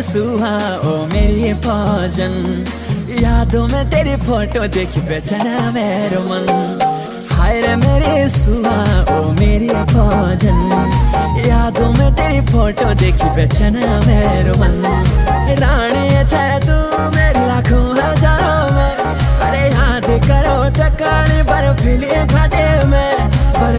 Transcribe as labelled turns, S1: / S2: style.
S1: सुहा ओ मेरी भोजन, यादों में तेरी फोटो देखी बेचैना मेरो मन। हाय रे मेरी सुहा ओ मेरी भोजन, यादों में तेरी फोटो देखी बेचैना मेरो मन। रानी है तू मेरी लाखों हजारों में, अरे याद करो चकाने पर फिर घाटे